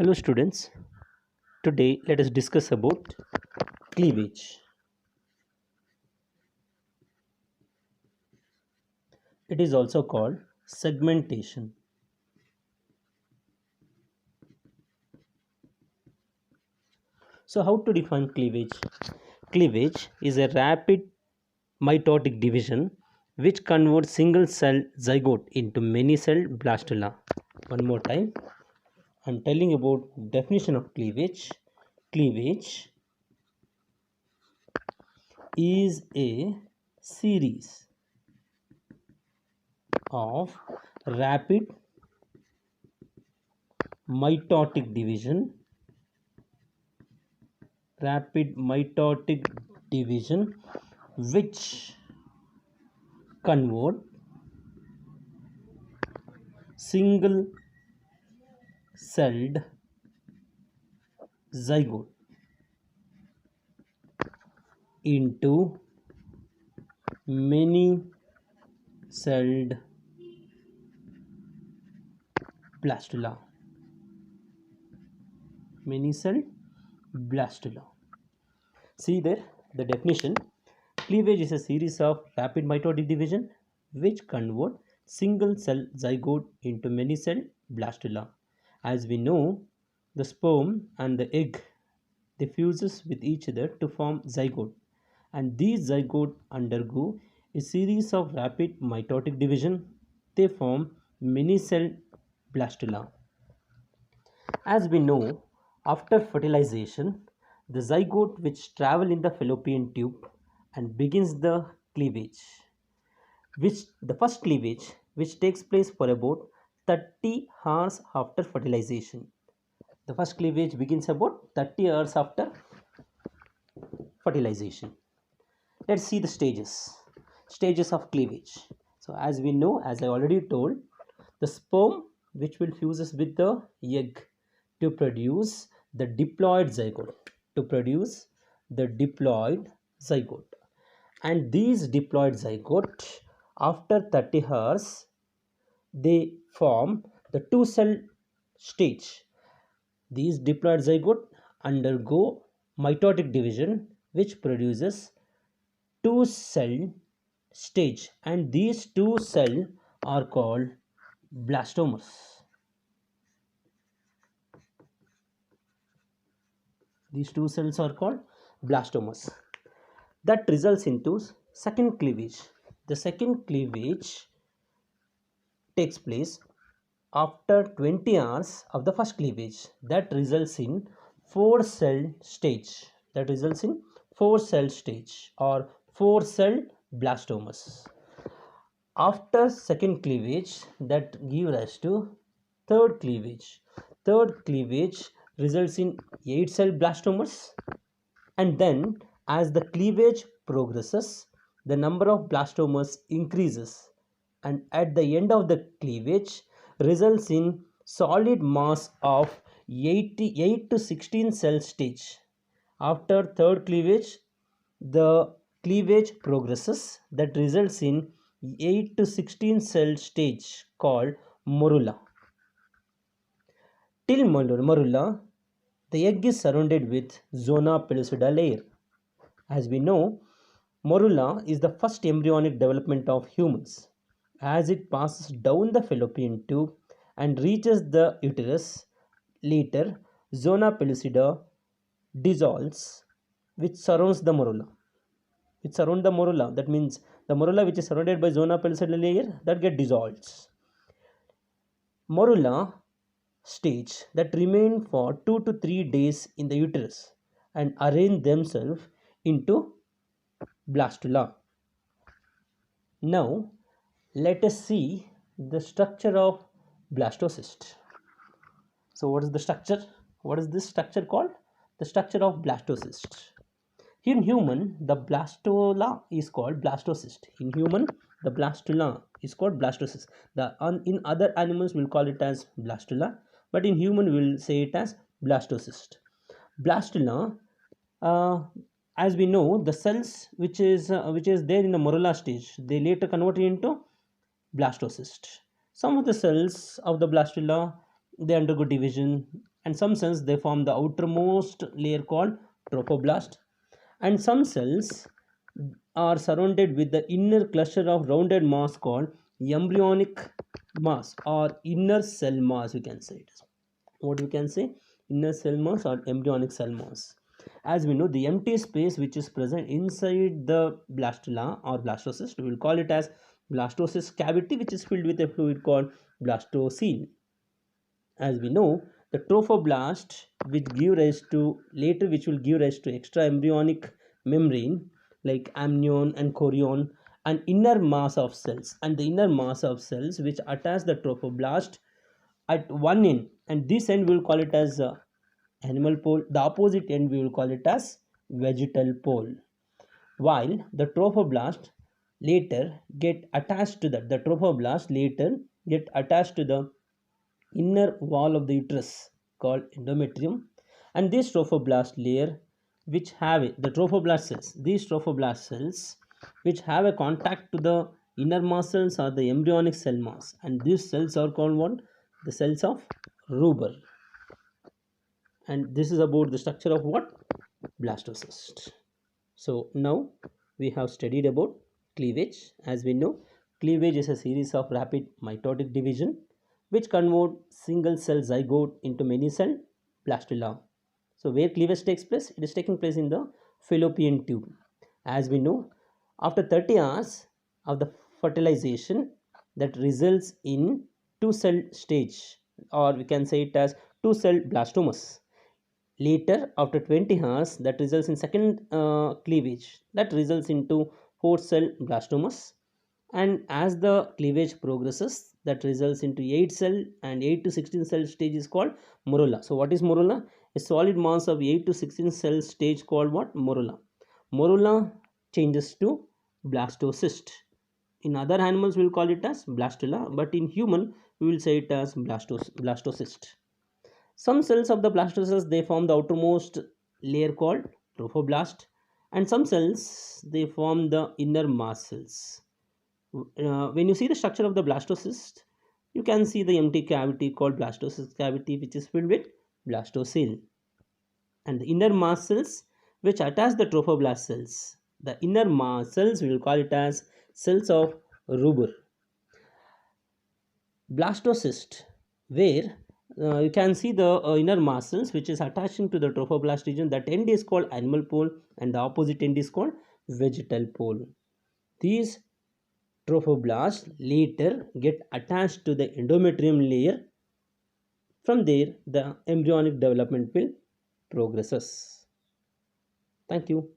Hello students, today let us discuss about cleavage. It is also called segmentation. So how to define cleavage? Cleavage is a rapid mitotic division which converts single cell zygote into many cell blastula. One more time, I am telling about definition of cleavage. Cleavage is a series of rapid mitotic division which convert single celled zygote into many celled blastula. See there the definition. Cleavage is a series of rapid mitotic division which convert single cell zygote into many cell blastula. As we know, the sperm and the egg, they fuses with each other to form zygote, and these zygote undergo a series of rapid mitotic division. They form many cell blastula. As we know, after fertilization, the zygote which travel in the fallopian tube and begins the cleavage, which the first cleavage which takes place for about 30 hours after fertilization. The first cleavage begins about 30 hours after fertilization. Let's see the stages of cleavage. So as we know, as I already told, the sperm which will fuses with the egg to produce the diploid zygote, and these diploid zygote, after 30 hours, they form the two cell stage. These diploid zygote undergo mitotic division which produces two cell stage, and these two cell are called blastomeres. These two cells are called blastomeres. That results into second cleavage. The second cleavage takes place after 20 hours of the first cleavage. That results in four cell stage. Or four cell blastomeres. After second cleavage, that gives rise to third cleavage. Third cleavage results in 8 cell blastomeres, and then as the cleavage progresses, the number of blastomeres increases, and at the end of the cleavage results in solid mass of 8 to 16 cell stage. After third cleavage, the cleavage progresses, that results in 8 to 16 cell stage called morula. Till morula, the egg is surrounded with zona pellucida layer. As we know, morula is the first embryonic development of humans. As it passes down the fallopian tube and reaches the uterus, later zona pellucida dissolves, which surrounds the morula. That means the morula which is surrounded by zona pellucida layer, that get dissolved. Morula stage that remain for 2 to 3 days in the uterus and arrange themselves into blastula. Now let us see the structure of blastocyst. So what is the structure? What is this structure called? The structure of blastocyst. In human, the blastula is called blastocyst. In other animals we'll call it as blastula, but in human we'll say it as blastocyst. Blastula, as we know, the cells which is there in the morula stage, they later convert into blastocyst. Some of the cells of the blastula, they undergo division and some cells they form the outermost layer called trophoblast, and some cells are surrounded with the inner cluster of rounded mass called embryonic mass or inner cell mass, we can say it. What we can say, inner cell mass or embryonic cell mass. As we know, the empty space which is present inside the blastula or blastocyst, we will call it as blastocyst cavity, which is filled with a fluid called blastocele. As we know, the trophoblast which give rise to later which will give rise to extra embryonic membrane like amnion and chorion, and inner mass of cells, and the inner mass of cells which attach the trophoblast at one end, and this end we will call it as animal pole, the opposite end we will call it as vegetal pole. While the trophoblast later get attached to the trophoblast later get attached to the inner wall of the uterus called endometrium, and this trophoblast layer which have the trophoblast cells, these trophoblast cells which have a contact to the inner mass cells or the embryonic cell mass, and these cells are called what, the cells of Ruber. And this is about the structure of what, blastocyst. So now we have studied about cleavage. As we know, cleavage is a series of rapid mitotic division which convert single cell zygote into many cell blastula. So where cleavage takes place, it is taking place in the fallopian tube. As we know, after 30 hours of the fertilization, that results in two cell stage, or we can say it as two cell blastomas. Later, after 20 hours, that results in second cleavage, that results into 4 cell blastomas. And as the cleavage progresses, that results into 8 cell and 8 to 16 cell stage is called morula. So what is morula? A solid mass of 8 to 16 cell stage called what? Morula. Morula changes to blastocyst. In other animals we will call it as blastula, but in human we will say it as blastocyst. Some cells of the blastocyst they form the outermost layer called trophoblast, and some cells they form the inner mass cells. When you see the structure of the blastocyst, you can see the empty cavity called blastocyst cavity, which is filled with blastocele, and the inner mass cells which attach the trophoblast cells. The inner mass cells we will call it as cells of Ruber. Blastocyst, where you can see the inner muscles which is attaching to the trophoblast region, that end is called animal pole and the opposite end is called vegetal pole. These trophoblasts later get attached to the endometrium layer. From there the embryonic development will progresses. Thank you.